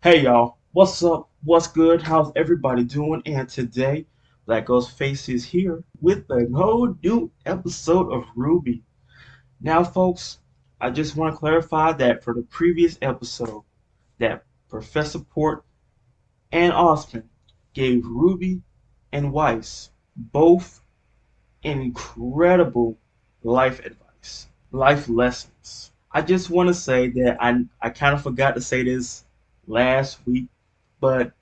Hey y'all, what's up? What's good? How's everybody doing? And today, BlackGhostFace is here with a whole new episode of RWBY. Now, folks, I just want to clarify that for the previous episode, that Professor Port and Osmond gave Ruby and Weiss both incredible life advice, life lessons. I just want to say that I kind of forgot to say this last week, but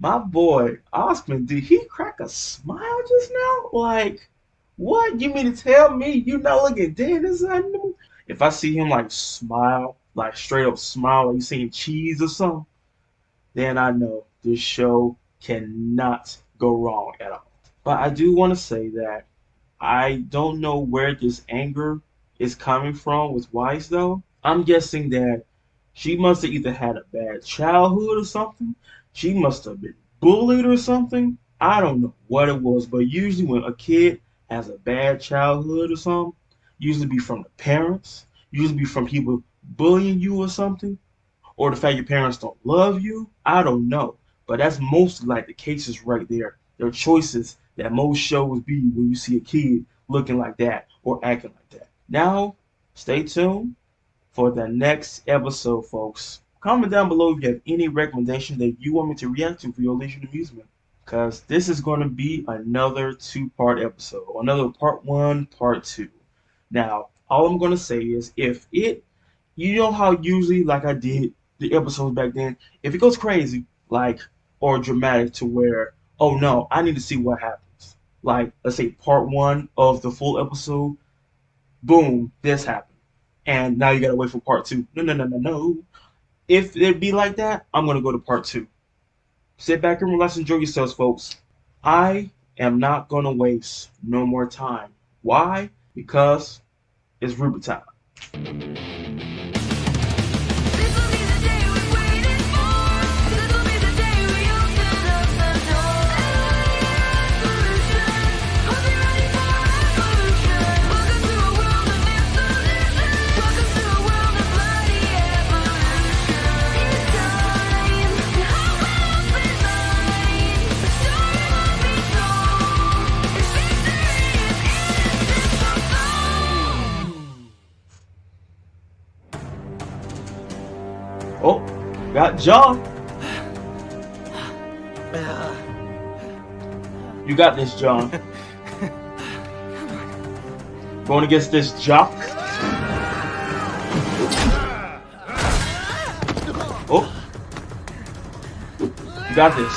my boy Osman, did he crack a smile just now? Like, what? You mean to tell me you not looking dead inside me? If I see him like smile, like straight up smile, like you seeing cheese or something, then I know this show cannot go wrong at all. But I do want to say that I don't know where this anger is coming from with Weiss though. I'm guessing that she must have either had a bad childhood or something. She must have been bullied or something. I don't know what it was, but usually when a kid has a bad childhood or something, usually be from the parents, usually be from people bullying you or something, or the fact your parents don't love you. I don't know. But that's mostly like the cases right there. They're choices that most shows be when you see a kid looking like that or acting like that. Now, stay tuned for the next episode, folks. Comment down below if you have any recommendation that you want me to react to for your leisure and amusement. Because this is going to be another two-part episode. Another part one, part two. Now, all I'm going to say is you know how usually, like I did the episodes back then, if it goes crazy, like, or dramatic to where, oh no, I need to see what happens. Like, let's say part one of the full episode, boom, this happened. And now you gotta wait for part two. No, no, no, no, no. If it be like that, I'm gonna go to part two. Sit back and relax, enjoy yourselves, folks. I am not gonna waste no more time. Why? Because it's RWBY time. Oh, got John. You got this, John. Going against this jock. Oh, you got this.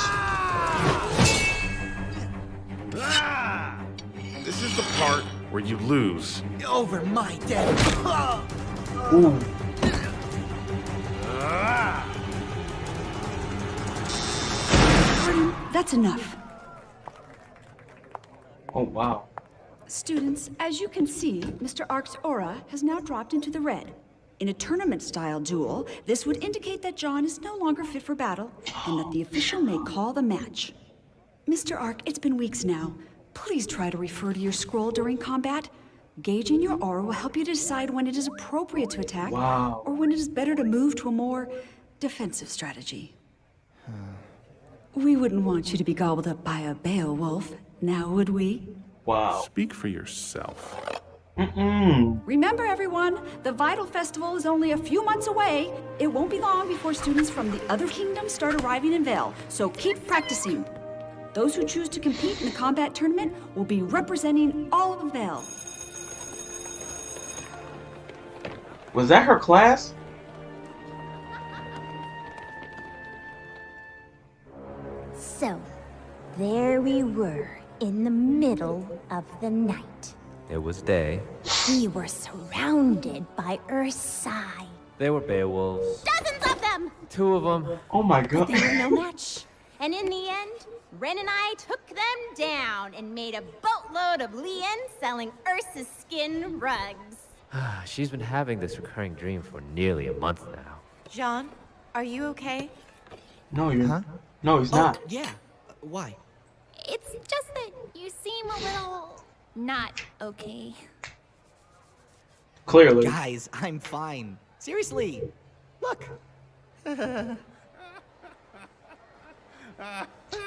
This is the part where you lose. Over my dead. Ooh. That's enough. Oh, wow. Students, as you can see, Mr. Ark's aura has now dropped into the red. In a tournament-style duel, this would indicate that John is no longer fit for battle, and that the official may call the match. Mr. Ark, it's been weeks now. Please try to refer to your scroll during combat. Gauging your aura will help you to decide when it is appropriate to attack, Wow. or when it is better to move to a more defensive strategy. We wouldn't want you to be gobbled up by a Beowulf, now would we? Wow. Speak for yourself. Remember, everyone, the Vital Festival is only a few months away. It won't be long before students from the other kingdoms start arriving in Vale, so keep practicing. Those who choose to compete in the combat tournament will be representing all of Vale. Was that her class? So, there we were, in the middle of the night. It was day. We were surrounded by Ursai. There were Beowulfs. Dozens of them! Two of them. Oh my god. They were no match. And in the end, Ren and I took them down and made a boatload of Lien selling Ursa's skin rugs. She's been having this recurring dream for nearly a month now. John, are you okay? No, you're. Huh? No, he's not. Yeah. Why? It's just that you seem a little not okay. Clearly. Guys, I'm fine. Seriously. Look.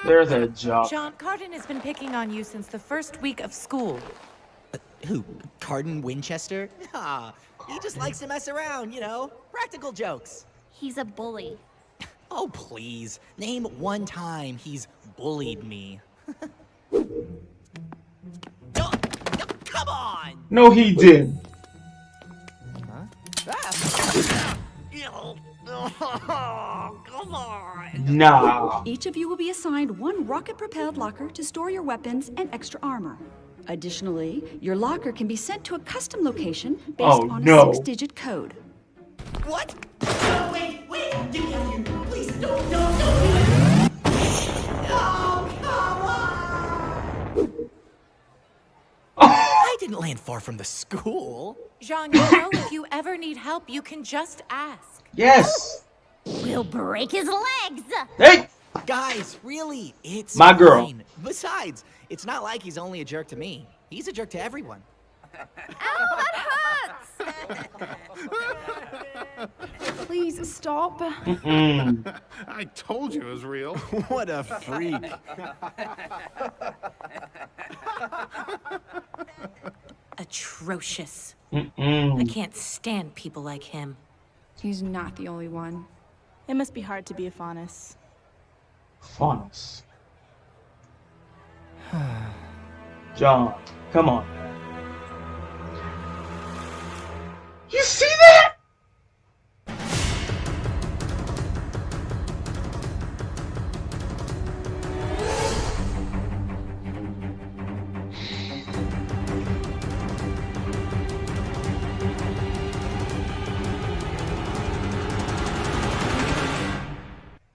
There's a job. John, Carden has been picking on you since the first week of school. Who? Carden Winchester? Ah, he just likes to mess around, you know? Practical jokes. He's a bully. Oh, please. Name one time he's bullied me. No, come on! No, he didn't. Come on! Nah. Each of you will be assigned one rocket-propelled locker to store your weapons and extra armor. Additionally, your locker can be sent to a custom location based on a 6-digit code. What? No, wait, get me out of here. Please, don't. Oh, come on! I didn't land far from the school. Jean, you know if you ever need help, you can just ask. Yes. We'll break his legs. Hey. Guys, really, it's My girl. fine. Besides, it's not like he's only a jerk to me. He's a jerk to everyone. Ow, that hurts! Please stop. I told you it was real. What a freak. Atrocious. Mm. I can't stand people like him. He's not the only one. It must be hard to be a Faunus. Faunus. John, come on. You see that?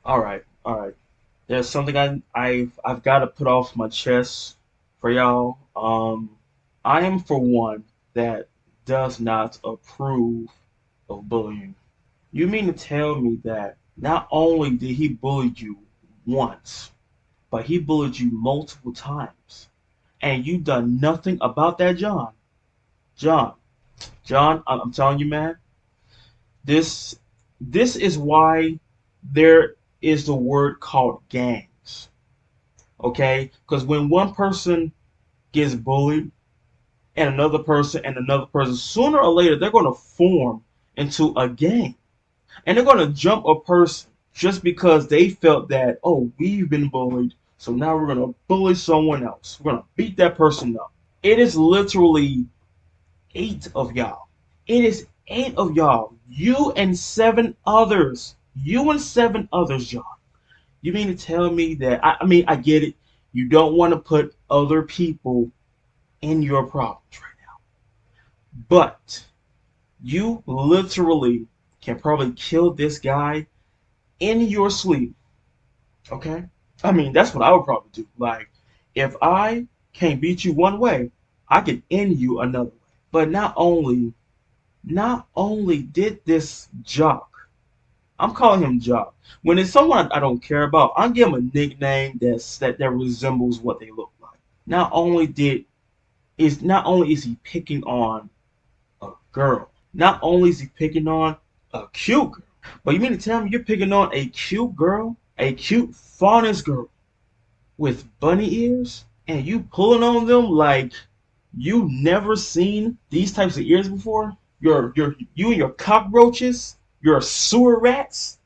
All right. There's something I've got to put off my chest for y'all. I am for one that does not approve of bullying. You mean to tell me that not only did he bully you once, but he bullied you multiple times, and you done nothing about that, John? John, I'm telling you, man. This is why there is the word called gangs. Okay? Because when one person gets bullied and another person, sooner or later they're going to form into a gang. And they're going to jump a person just because they felt that, oh, we've been bullied, so now we're going to bully someone else. We're going to beat that person up. It is literally 8 of y'all. It is 8 of y'all. You and 7 others. John. You mean to tell me that, I mean, I get it. You don't want to put other people in your problems right now. But you literally can probably kill this guy in your sleep. Okay? I mean, that's what I would probably do. Like, if I can't beat you one way, I can end you another way. But not only did this jock, I'm calling him Jock. When it's someone I don't care about, I'll give him a nickname that resembles what they look like. Not only is he picking on a girl, not only is he picking on a cute girl, but you mean to tell me you're picking on a cute girl, a cute Faunus girl with bunny ears, and you pulling on them like you never seen these types of ears before? You and your cockroaches, your sewer rats.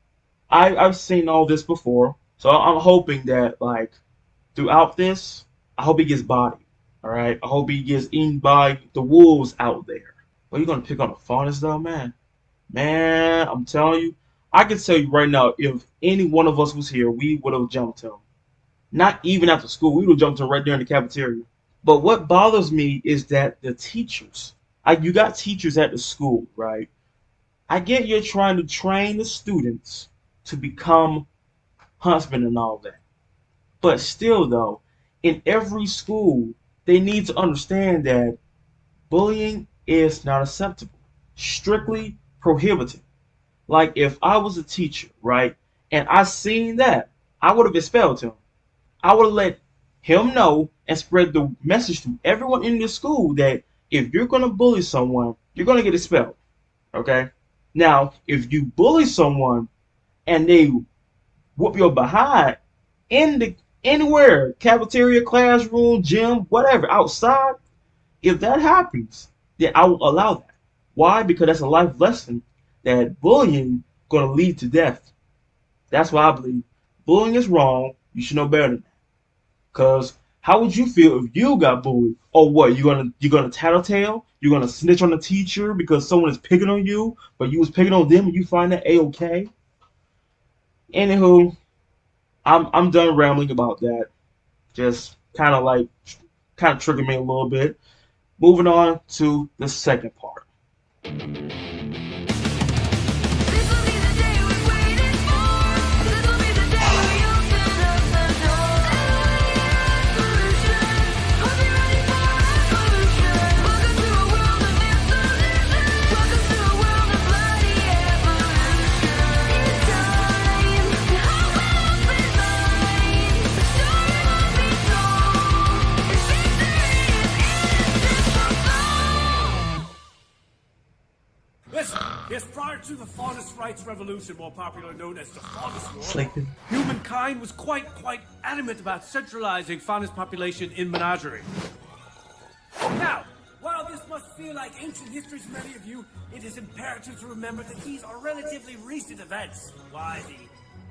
I've seen all this before, so I'm hoping that like throughout this, I hope he gets bodied. All right, I hope he gets eaten by the wolves out there. But you're gonna pick on a Faunus though, man. Man, I'm telling you, I can tell you right now, if any one of us was here, we would have jumped him. Not even after school, we would have jumped him right there in the cafeteria. But what bothers me is that the teachers, you got teachers at the school, right? I get you're trying to train the students to become husband and all that. But still, though, in every school, they need to understand that bullying is not acceptable. Strictly prohibited. Like, if I was a teacher, right, and I seen that, I would have expelled him. I would have let him know and spread the message to everyone in the school that if you're going to bully someone, you're going to get expelled. Okay? Now, if you bully someone and they whoop your behind, in the anywhere, cafeteria, classroom, gym, whatever, outside, if that happens, then I will allow that. Why? Because that's a life lesson that bullying gonna lead to death. That's why I believe bullying is wrong. You should know better than that. Cause how would you feel if you got bullied? Or what? You gonna tattletale? You're gonna snitch on the teacher because someone is picking on you, but you was picking on them and you find that a-okay? Anywho, I'm done rambling about that. Just kind of triggered me a little bit. Moving on to the second part. Listen, yes, prior to the Faunus Rights Revolution, more popularly known as the Faunus War, Sleeping. humankind was quite adamant about centralizing Faunus population in menagerie. Now, while this must feel like ancient history to many of you, it is imperative to remember that these are relatively recent events. Why, the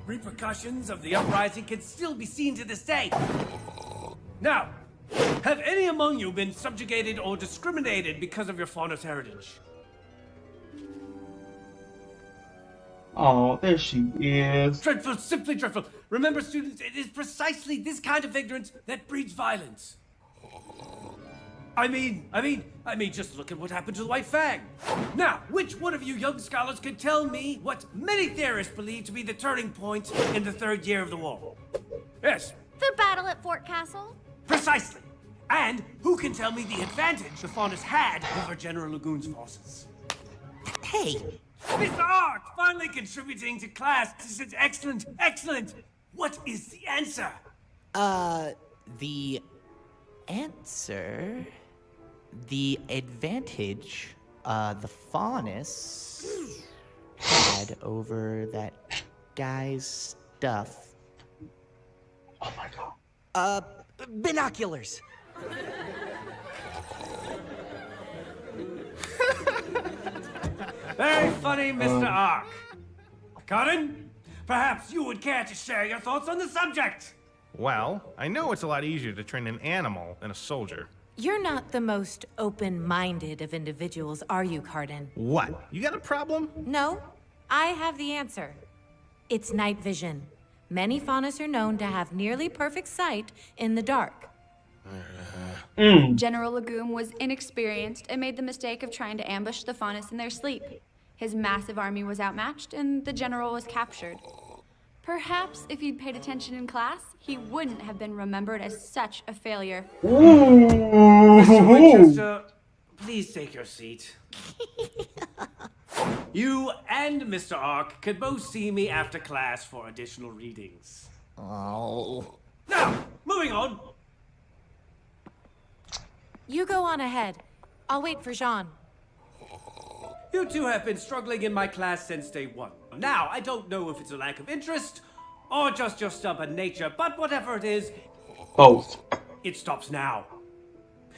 repercussions of the uprising can still be seen to this day. Now, have any among you been subjugated or discriminated because of your Faunus heritage? Oh, there she is. Dreadful, simply dreadful. Remember, students, it is precisely this kind of ignorance that breeds violence. I mean, just look at what happened to the White Fang. Now, which one of you young scholars can tell me what many theorists believe to be the turning point in the third year of the war? Yes. The battle at Fort Castle? Precisely. And who can tell me the advantage the Faunus had over General Lagoon's forces? Hey, Mr. Art, finally contributing to class. This is excellent, excellent. What is the answer? the answer, the advantage, the Faunus had over that guy's stuff. Oh my god. Binoculars. Very funny, Mr. Ark. Conan, perhaps you would care to share your thoughts on the subject. Well, I know it's a lot easier to train an animal than a soldier. You're not the most open-minded of individuals, are you, Cardin? What? You got a problem? No, I have the answer. It's night vision. Many Faunus are known to have nearly perfect sight in the dark. General Lagoon was inexperienced and made the mistake of trying to ambush the Faunus in their sleep. His massive army was outmatched, and the general was captured. Perhaps if he'd paid attention in class, he wouldn't have been remembered as such a failure. Mr. Winchester, please take your seat. You and Mr. Ark could both see me after class for additional readings. Oh. Now, moving on. You go on ahead. I'll wait for Jean. You two have been struggling in my class since day one. Now, I don't know if it's a lack of interest or just your stubborn nature, but whatever it is, Both. it stops now.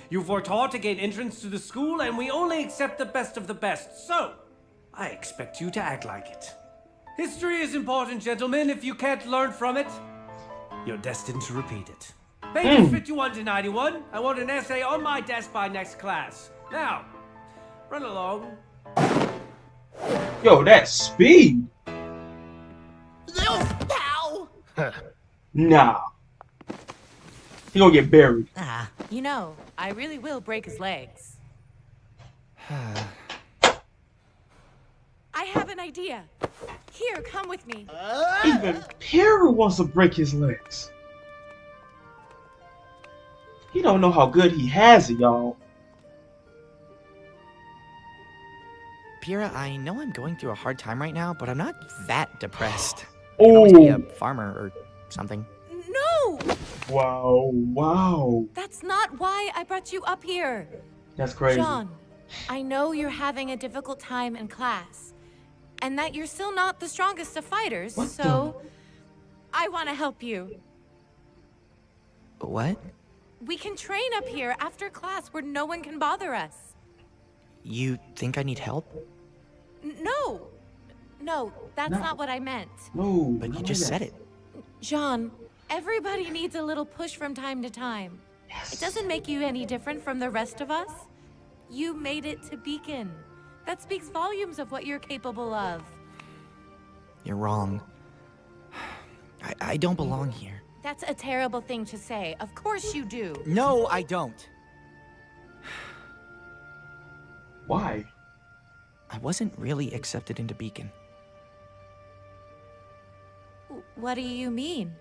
You've worked hard to gain entrance to the school, and we only accept the best of the best, so I expect you to act like it. History is important, gentlemen. If you can't learn from it, you're destined to repeat it. Pages 51 to 91. I want an essay on my desk by next class. Now, run along. Yo, that speed. Ow! Nah. He gonna get buried. You know, I really will break his legs. I have an idea. Here, come with me. Even Perry wants to break his legs. He don't know how good he has it, y'all. Pyrrha, I know I'm going through a hard time right now, but I'm not that depressed. I could always be a farmer or something. No! Wow, wow. That's not why I brought you up here. That's crazy. John, I know you're having a difficult time in class, and that you're still not the strongest of fighters, What so I want to help you. What? We can train up here after class where no one can bother us. You think I need help? No! No, that's not what I meant. No, But you just said it. John, everybody needs a little push from time to time. It doesn't make you any different from the rest of us. You made it to Beacon. That speaks volumes of what you're capable of. You're wrong. I don't belong here. That's a terrible thing to say. Of course you do. No, I don't. Why? I wasn't really accepted into Beacon. What do you mean?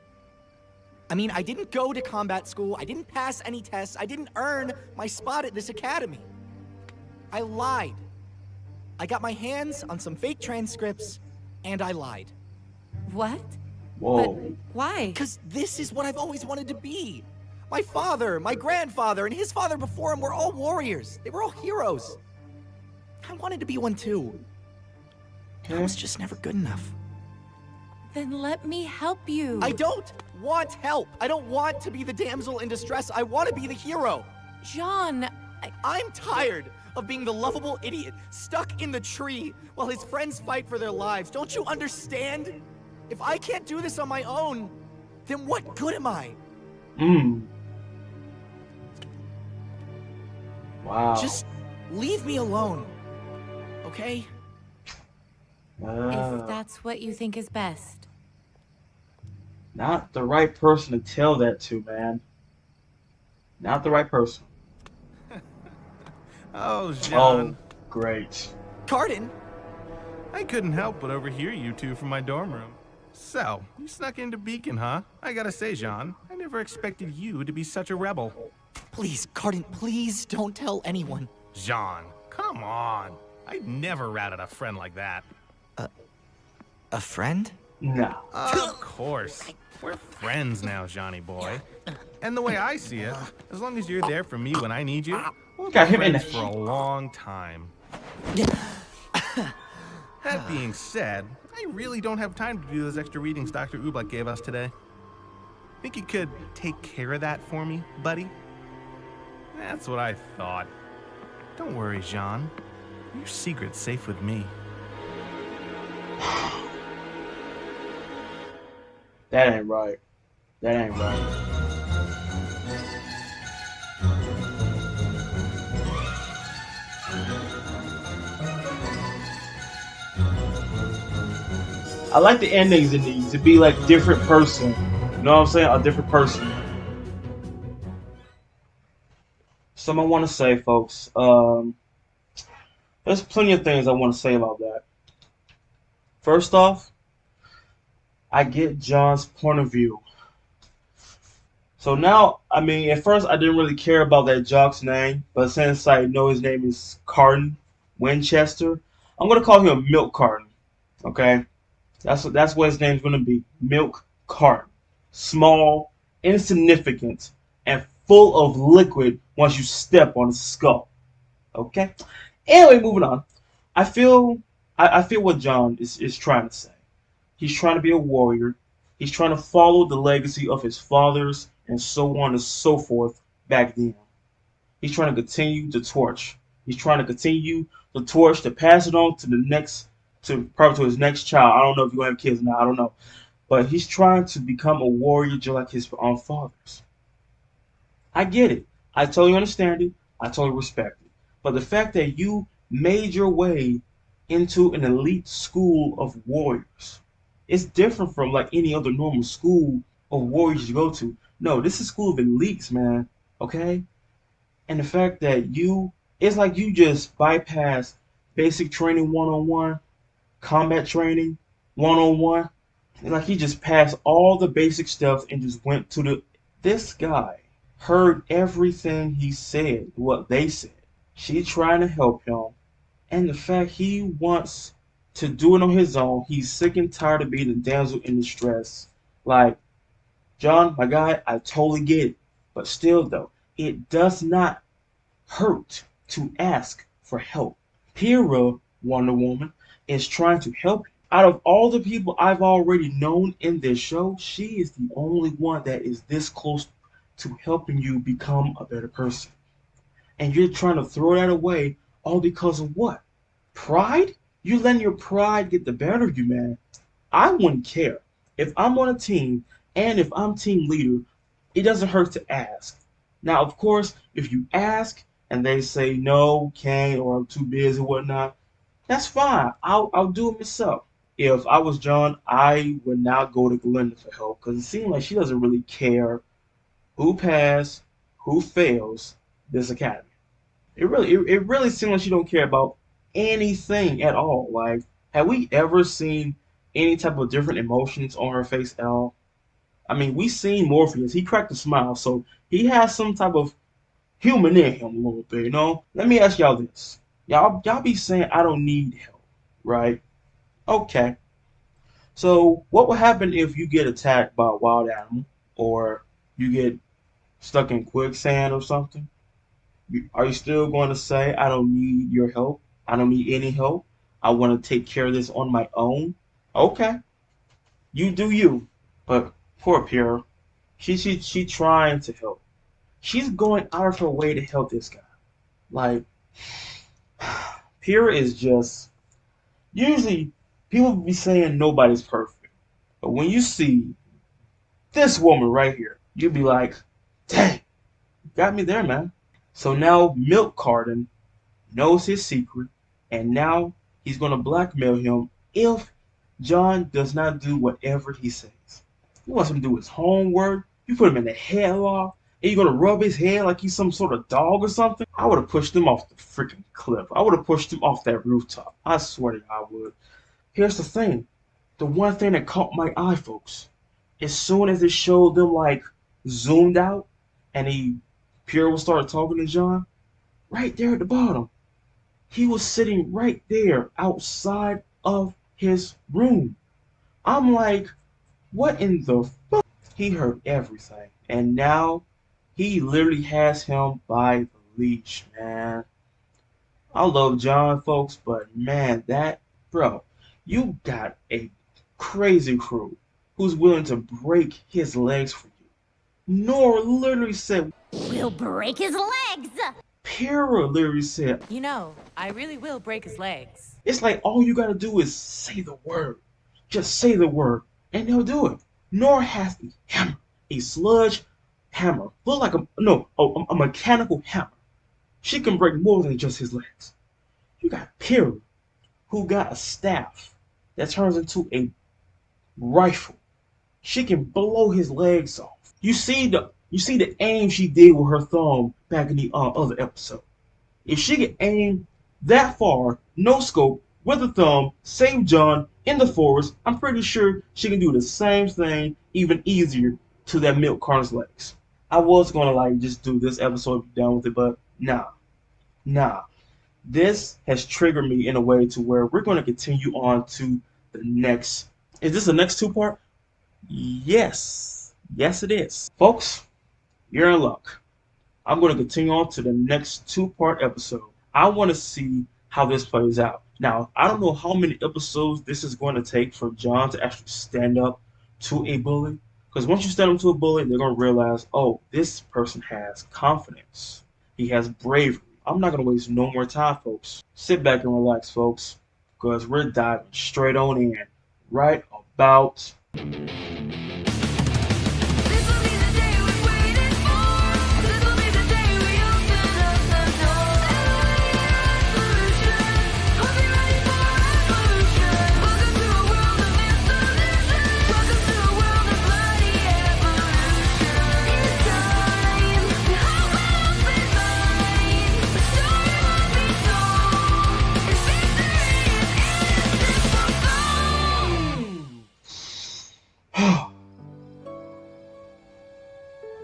I mean, I didn't go to combat school, I didn't pass any tests, I didn't earn my spot at this academy. I lied. I got my hands on some fake transcripts, and I lied. What? Whoa. But why? Because this is what I've always wanted to be. My father, my grandfather, and his father before him were all warriors. They were all heroes. I wanted to be one too. I was just never good enough. Then let me help you. I don't want help. I don't want to be the damsel in distress. I want to be the hero. John, I'm tired of being the lovable idiot stuck in the tree while his friends fight for their lives. Don't you understand? If I can't do this on my own, then what good am I? Wow. Just leave me alone, okay? if that's what you think is best. Not the right person to tell that to, man. Not the right person. Oh, John. Oh, great. Cardin? I couldn't help but overhear you two from my dorm room. So, you snuck into Beacon, huh? I gotta say, John, I never expected you to be such a rebel. Please, Cardin, please don't tell anyone. John, come on. I'd never ratted a friend like that. A friend? No. Of course. We're friends now, Johnny boy. And the way I see it, as long as you're there for me when I need you, we'll be Got him in friends the- for a long time. That being said, I really don't have time to do those extra readings Dr. RWBY gave us today. Think you could take care of that for me, buddy? That's what I thought. Don't worry, Jean. Your secret's safe with me. That ain't right. That ain't right. I like the endings in these to be like different person. You know what I'm saying? A different person. Something I want to say, folks. There's plenty of things I want to say about that. First off, I get John's point of view. So now, I mean, at first I didn't really care about that jock's name, but since I know his name is Carton Winchester, I'm gonna call him Milk Carton. Okay, that's what his name's gonna be, Milk Carton. Small, insignificant, and full of liquid once you step on his skull. Okay. Anyway, moving on. I feel what John is trying to say. He's trying to be a warrior. He's trying to follow the legacy of his fathers and so on and so forth back then. He's trying to continue the torch. He's trying to continue the torch to pass it on to the next, probably to his next child. I don't know if you're going to have kids now. I don't know. But he's trying to become a warrior just like his own fathers. I get it. I totally understand it. I totally respect it. But the fact that you made your way into an elite school of warriors, it's different from like any other normal school of warriors you go to. No, this is a school of elites, man. Okay? And the fact that it's like you just bypassed basic training 101, combat training 101. It's like he just passed all the basic stuff and just went to this guy heard everything he said, what they said. She's trying to help him. And the fact he wants to do it on his own, he's sick and tired of being the damsel in distress. Like, John, my guy, I totally get it. But still, though, it does not hurt to ask for help. Pyrrha, Wonder Woman, is trying to help him. Out of all the people I've already known in this show, she is the only one that is this close to helping you become a better person. And you're trying to throw that away all because of what? Pride? You're letting your pride get the better of you, man. I wouldn't care. If I'm on a team and if I'm team leader, it doesn't hurt to ask. Now, of course, if you ask and they say no, can't, or I'm too busy, whatnot, that's fine. I'll do it myself. If I was John, I would not go to Glinda for help because it seems like she doesn't really care who passed, who fails this academy. It really seems like she don't care about anything at all. Like, have we ever seen any type of different emotions on her face at all? I mean, we seen Morpheus. He cracked a smile, so he has some type of human in him a little bit, you know? Let me ask y'all this. Y'all be saying I don't need help, right? Okay. So what would happen if you get attacked by a wild animal or you get stuck in quicksand or something? Are you still going to say I don't need your help? I don't need any help. I want to take care of this on my own. Okay. You do you. But poor Pyrrha. She trying to help. She's going out of her way to help this guy. Like, Pyrrha is just, usually people be saying nobody's perfect. But when you see this woman right here, you'll be like, dang, got me there, man. So now Milk Carton knows his secret, and now he's going to blackmail him if John does not do whatever he says. He wants him to do his homework. You put him in a headlock, and you're going to rub his head like he's some sort of dog or something. I would have pushed him off the freaking cliff. I would have pushed him off that rooftop. I swear to you, I would. Here's the thing. The one thing that caught my eye, folks. As soon as it showed them, like, zoomed out, and Pyrrha started talking to John, right there at the bottom, he was sitting right there outside of his room. I'm like, what in the fuck? He heard everything. And now he literally has him by the leash, man. I love John, folks, but man, bro, you got a crazy crew who's willing to break his legs for you. Nora literally said, We'll break his legs! Pyrrha literally said, You know, I really will break his legs. it's like all you gotta do is say the word. Just say the word, and they'll do it. Nora has a hammer, a sludge hammer. Look like a mechanical hammer. She can break more than just his legs. You got Pyrrha, who got a staff that turns into a rifle. She can blow his legs off. You see the aim she did with her thumb back in the other episode. If she could aim that far, no scope, with a thumb, save John in the forest, I'm pretty sure she can do the same thing, even easier, to that Milk Carton's legs. I was gonna just do this episode and be done with it, but nah. This has triggered me in a way to where we're gonna continue on to the next. Is this the next two-part? Yes, it is. Folks, you're in luck. I'm going to continue on to the next two-part episode. I want to see how this plays out. Now, I don't know how many episodes this is going to take for John to actually stand up to a bully. Because once you stand up to a bully, they're going to realize, oh, this person has confidence. He has bravery. I'm not going to waste no more time, folks. Sit back and relax, folks. Because we're diving straight on in. Right about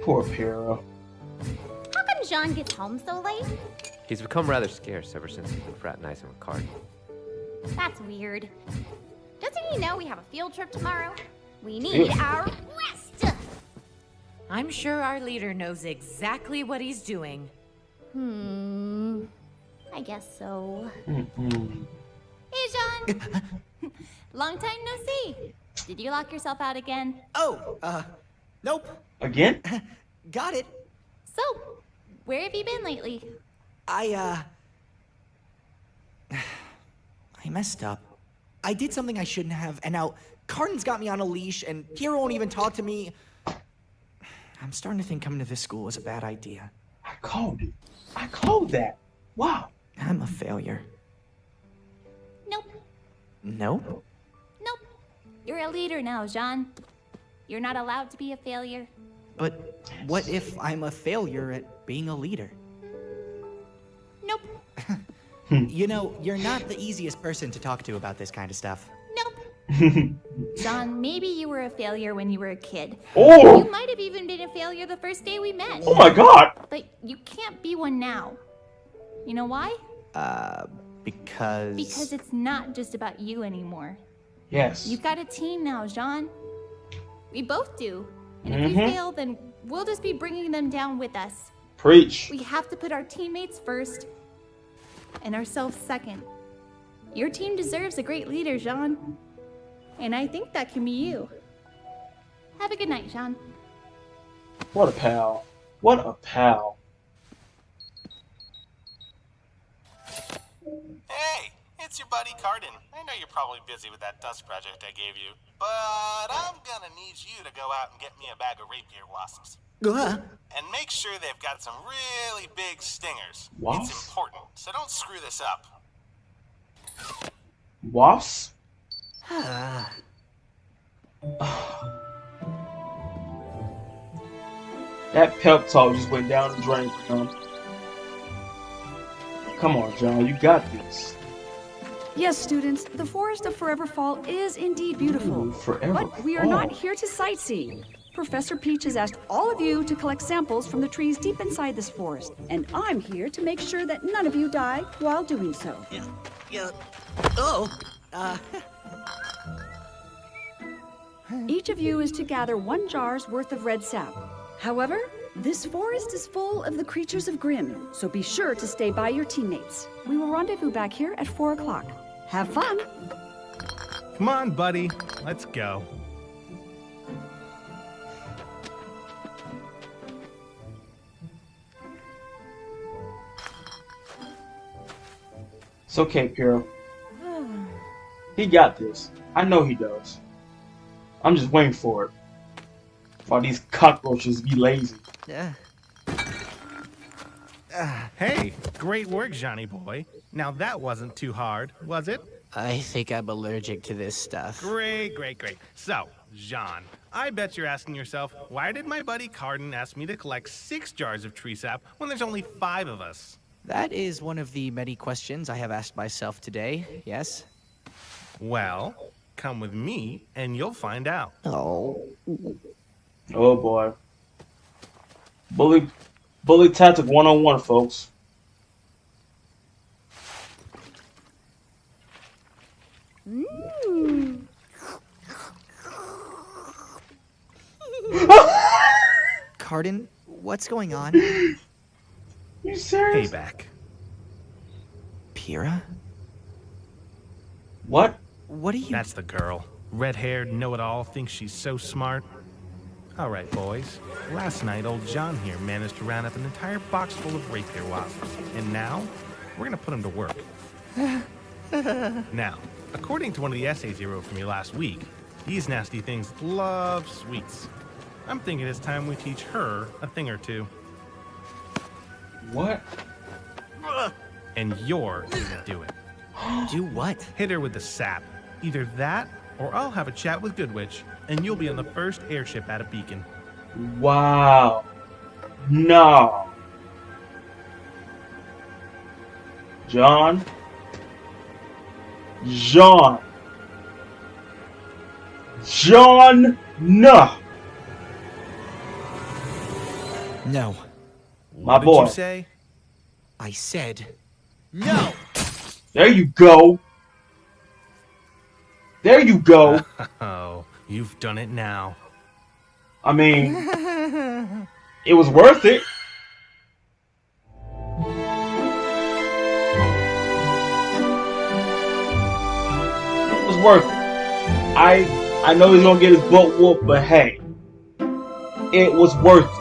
poor Pyrrha. How come John gets home so late? He's become rather scarce ever since he's been fraternizing with Carton. That's weird. Doesn't he know we have a field trip tomorrow? We need our rest! I'm sure our leader knows exactly what he's doing. I guess so. Mm-mm. Hey, John! Long time no see. Did you lock yourself out again? Oh, nope. Again? Got it. So, where have you been lately? I messed up. I did something I shouldn't have, and now Cardin's got me on a leash, and Pierre won't even talk to me. I'm starting to think coming to this school was a bad idea. I called it. I called that. Wow. I'm a failure. Nope. Nope. Nope. You're a leader now, Jean. You're not allowed to be a failure. But what if I'm a failure at being a leader? Nope. You know, you're not the easiest person to talk to about this kind of stuff. Nope. John, maybe you were a failure when you were a kid. Oh! You might have even been a failure the first day we met. Oh my god! But you can't be one now. You know why? Because... Because it's not just about you anymore. Yes. You've got a team now, Jean. We both do. And if we fail, then we'll just be bringing them down with us. Preach. We have to put our teammates first and ourselves second. Your team deserves a great leader, Jean. And I think that can be you. Have a good night, Jean. What a pal. What a pal. Hey, it's your buddy Cardin. I know you're probably busy with that dust project I gave you, but I'm gonna need you to go out and get me a bag of rapier wasps. And make sure they've got some really big stingers. Wasps? It's important, so don't screw this up. Wasps? That pep talk just went down the drain for him. Come on, John, you got this. Yes, students, the Forest of Forever Fall is indeed beautiful. Forever But we are Fall. not here to sightsee. Professor Peach has asked all of you to collect samples from the trees deep inside this forest, and I'm here to make sure that none of you die while doing so. Each of you is to gather 1 jar's worth of red sap. However, this forest is full of the creatures of Grimm, so be sure to stay by your teammates. We will rendezvous back here at 4 o'clock. Have fun! Come on, buddy. Let's go. It's okay, Piero. He got this. I know he does. I'm just waiting for it. While these cockroaches be lazy. Hey, great work, Johnny boy. Now that wasn't too hard, was it? I think I'm allergic to this stuff. Great, great, great. So, Jean, I bet you're asking yourself, why did my buddy Cardin ask me to collect 6 jars of tree sap when there's only 5 of us? That is one of the many questions I have asked myself today, yes? Well, come with me and you'll find out. Oh. Oh boy. Bully tactic 101, folks. Cardin, what's going on? You serious? Payback. Pyrrha? What? What are you... That's the girl. Red-haired, know-it-all, thinks she's so smart. All right, boys. Last night, old John here managed to round up an entire box full of rapier wasps. And now, we're gonna put him to work. Now, according to one of the essays you wrote for me last week, these nasty things love sweets. I'm thinking it's time we teach her a thing or two. What? And you're gonna do it. Do what? Hit her with the sap. Either that, or I'll have a chat with Goodwitch, and you'll be on the first airship out of Beacon. Wow. No. John. No. No. My What boy. did you say? I said no. There you go. There you go. Oh, you've done it now. I mean, it was worth it. It was worth it. I know he's gonna get his butt whooped, but hey, it was worth it.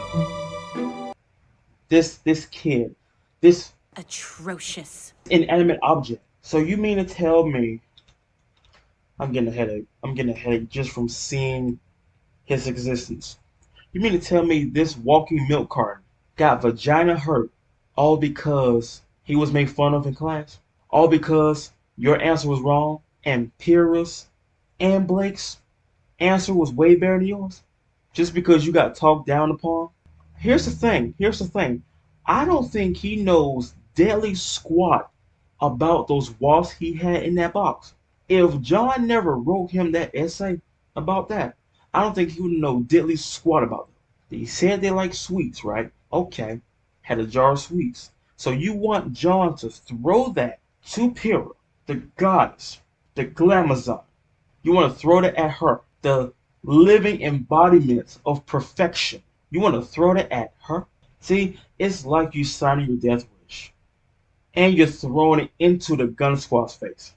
this kid, this Atrocious. inanimate object. So you mean to tell me I'm getting a headache. I'm getting a headache just from seeing his existence. You mean to tell me this walking milk carton got vagina hurt all because he was made fun of in class? All because your answer was wrong and Pyrrha's and Blake's answer was way better than yours? Just because you got talked down upon? Here's the thing. I don't think he knows deadly squat about those wasps he had in that box. If John never wrote him that essay about that, I don't think he would know diddly squat about them. He said they like sweets, right? Okay. Had a jar of sweets. So you want John to throw that to Pyrrha, the goddess, the glamazon. You want to throw that at her, the living embodiment of perfection. You want to throw that at her? See, it's like you signing your death wish. And you're throwing it into the gun squad's face.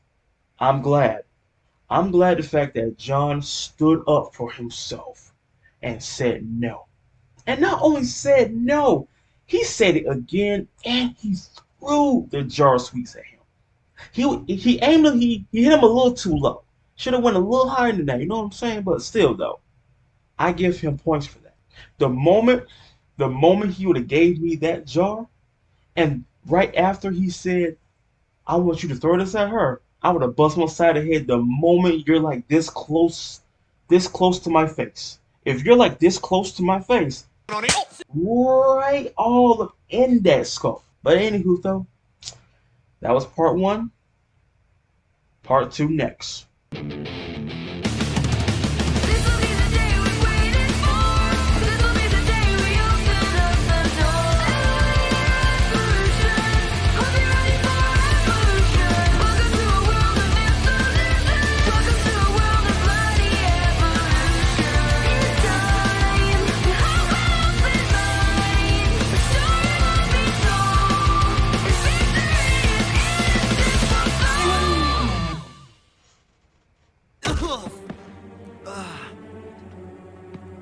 I'm glad the fact that John stood up for himself and said no. And not only said no, he said it again and he threw the jar of sweets at him. He aimed him, he hit him a little too low. Should have went a little higher than that, you know what I'm saying? But still though, I give him points for that. The moment he would have gave me that jar, and right after he said, I want you to throw this at her, I would have bust my side of the head the moment you're like this close to my face. If you're like this close to my face, right all up in that skull. But anywho though, that was part 1. Part 2 next.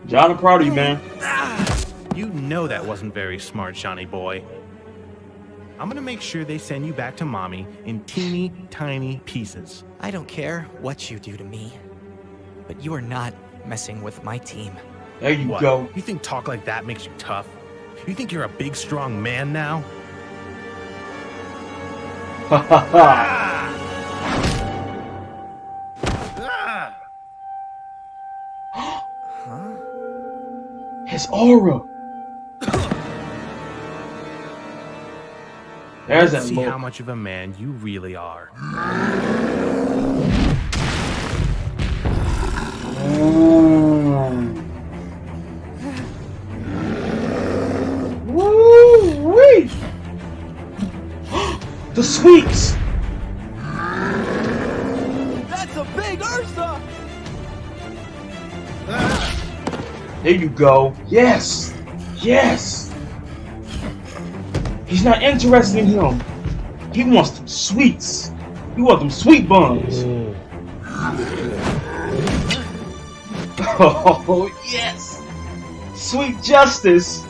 John, I'm proud of you, man. You know that wasn't very smart, Johnny boy. I'm gonna make sure they send you back to mommy in teeny tiny pieces. I don't care what you do to me, but you are not messing with my team. There you What? go. You think talk like that makes you tough? You think you're a big, strong man now? Ha ha ha. His aura. There's that Let's see look. how much of a man you really are. Woo-wee. The sweets. That's a big Ursa! There you go. Yes. Yes. He's not interested in him. He wants them sweets. He wants them sweet buns. Oh, yes. Sweet justice.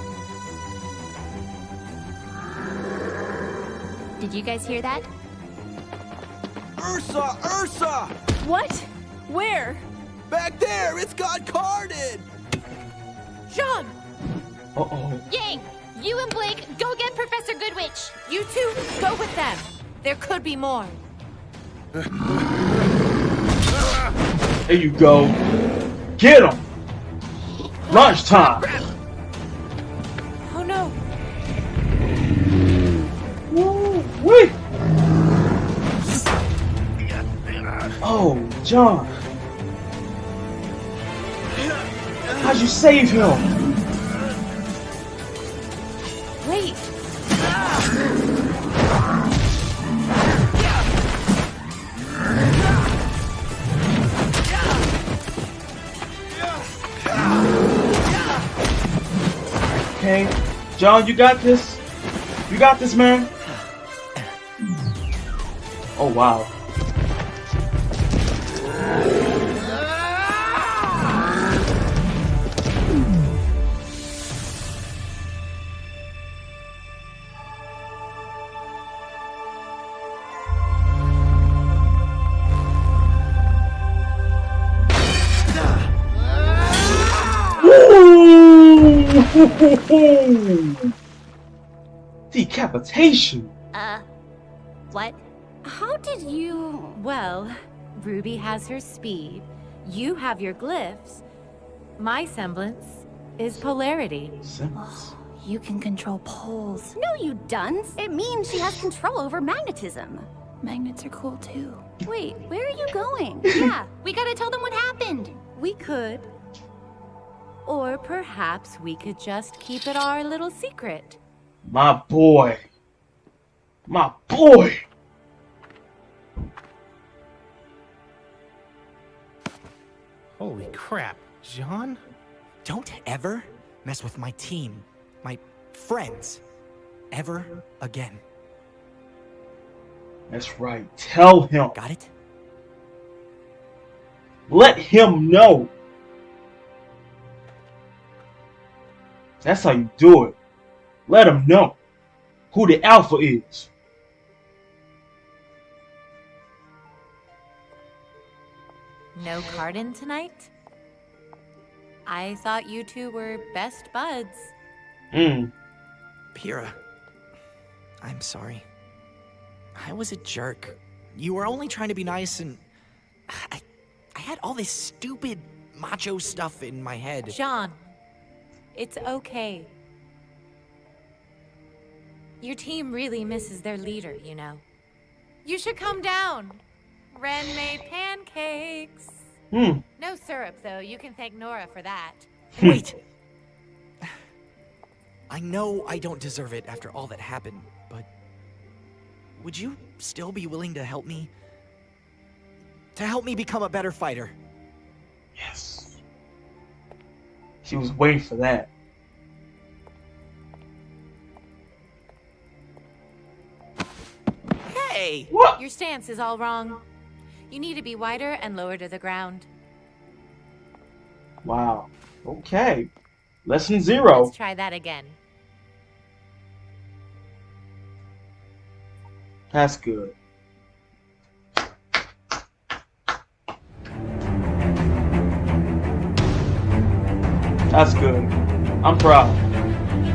Did you guys hear that? Ursa! Ursa! What? Where? Back there! It's got carded! John! Uh-oh. Yang, you and Blake, go get Professor Goodwitch. You two, go with them. There could be more. There you go. Get him. Lunchtime. Oh no. Woo-wee. Oh, John. How'd you save him? Wait. Okay. John, you got this? You got this, man? Oh, wow. Ooh, decapitation. What? How did you... Well, Ruby has her speed. You have your glyphs. My semblance is polarity. Sense. You can control poles. No, you dunce. It means she has control over magnetism. Magnets are cool too. Wait, where are you going? Yeah, we gotta tell them what happened. We could. Or perhaps we could just keep it our little secret. My boy. My boy. Holy crap, John? Don't ever mess with my team, my friends, ever again. That's right. Tell him. Got it? Let him know. That's how you do it. Let him know who the alpha is. No Cardin tonight? I thought you two were best buds. Pyrrha, I'm sorry. I was a jerk. You were only trying to be nice, and I had all this stupid macho stuff in my head. John, it's okay. Your team really misses their leader, you know. You should come down. Ren made pancakes. No syrup, though. You can thank Nora for that. Wait! I know I don't deserve it after all that happened, but would you still be willing to help me? To help me become a better fighter? Yes. She was waiting for that. Hey! What? Your stance is all wrong. You need to be wider and lower to the ground. Wow. Okay. Lesson 0. Let's try that again. That's good. That's good. I'm proud.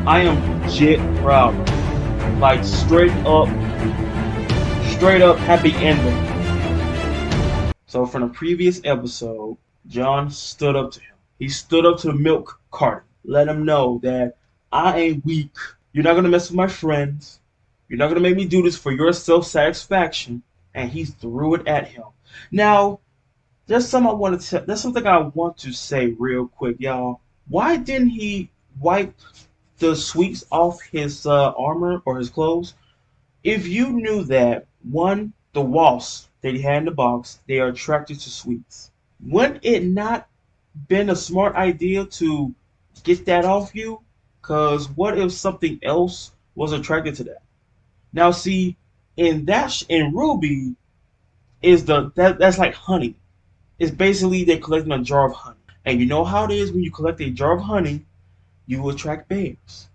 I am legit proud. Like straight up happy ending. So from the previous episode, John stood up to him. He stood up to the milk carton. Let him know that I ain't weak. You're not gonna mess with my friends. You're not gonna make me do this for your self-satisfaction. And he threw it at him. Now, there's something I want to say real quick, y'all. Why didn't he wipe the sweets off his armor or his clothes? If you knew that, one, the wasps that he had in the box, they are attracted to sweets. Wouldn't it not been a smart idea to get that off you? Because what if something else was attracted to that? Now, see, in RWBY is that's like honey. It's basically they're collecting a jar of honey, and you know how it is when you collect a jar of honey, you attract bears.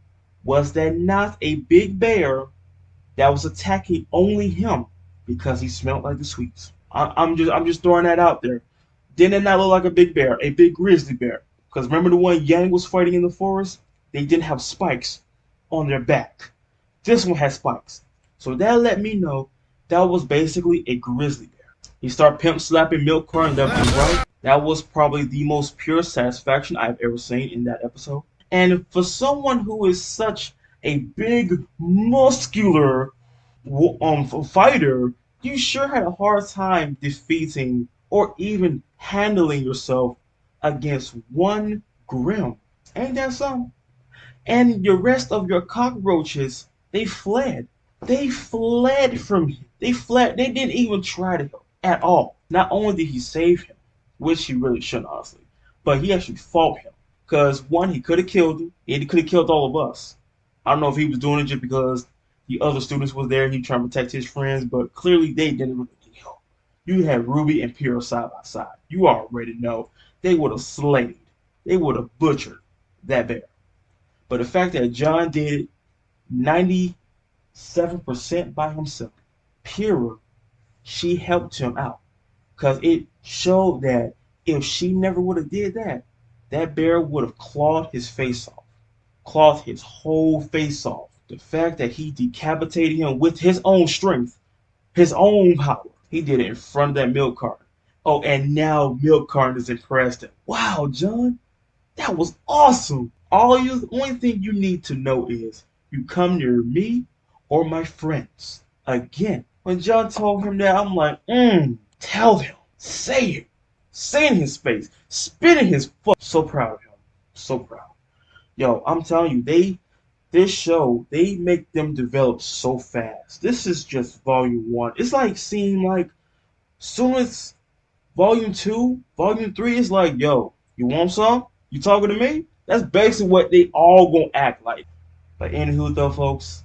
Was that not a big bear that was attacking only him because he smelled like the sweets? I'm just throwing that out there. Didn't it not look like a big bear, a big grizzly bear? Because remember the one Yang was fighting in the forest? They didn't have spikes on their back. This one has spikes. So that let me know that was basically a grizzly bear. He started pimp slapping milk carton left and right. That was probably the most pure satisfaction I've ever seen in that episode. And for someone who is such a big, muscular fighter, you sure had a hard time defeating or even handling yourself against one Grim. Ain't that something? And the rest of your cockroaches, they fled. They fled from him. They fled. They didn't even try to help at all. Not only did he save him, which he really shouldn't, honestly, but he actually fought him. Because, one, he could have killed him, and he could have killed all of us. I don't know if he was doing it just because the other students was there and he trying to protect his friends, but clearly they didn't really need help. You had RWBY and Pyrrha side by side. You already know they would have slayed. They would have butchered that bear. But the fact that John did it 97% by himself, Pyrrha, she helped him out. Because it showed that if she never would have did that, that bear would have clawed his face off. cloth his whole face off. The fact that he decapitated him with his own strength, his own power. He did it in front of that milk carton. Oh, and now milk carton is impressed. Wow, John, that was awesome. Only thing you need to know is you come near me or my friends. Again, when John told him that, I'm like, tell him, say it, say in his face, spit in his foot. So proud of him, so proud. Yo, I'm telling you, this show, they make them develop so fast. This is just volume one. It's like seeing like soon as volume two, volume three is like, yo, you want some? You talking to me? That's basically what they all gonna act like. But anywho though, folks,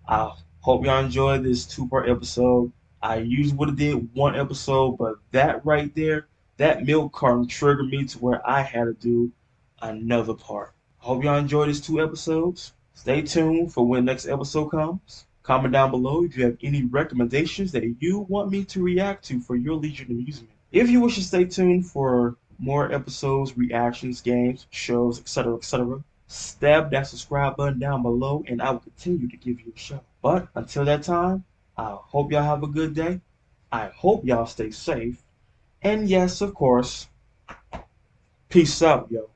I hope y'all enjoyed this two-part episode. I usually would have did one episode, but that right there, that milk carton triggered me to where I had to do another part. Hope y'all enjoyed these two episodes. Stay tuned for when the next episode comes. Comment down below if you have any recommendations that you want me to react to for your leisure and amusement. If you wish to stay tuned for more episodes, reactions, games, shows, etc., etc., stab that subscribe button down below and I will continue to give you a show. But until that time, I hope y'all have a good day. I hope y'all stay safe. And yes, of course, peace out, yo.